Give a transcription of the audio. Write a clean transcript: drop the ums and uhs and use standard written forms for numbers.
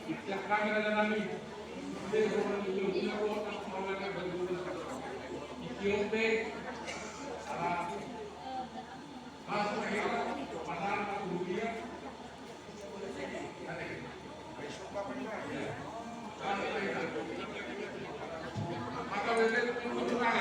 Setiap kami namin, hindi ko ang mga nagbagulo sa Ethiopia, masuk ke pasar kemudian maka bebek menunjukkan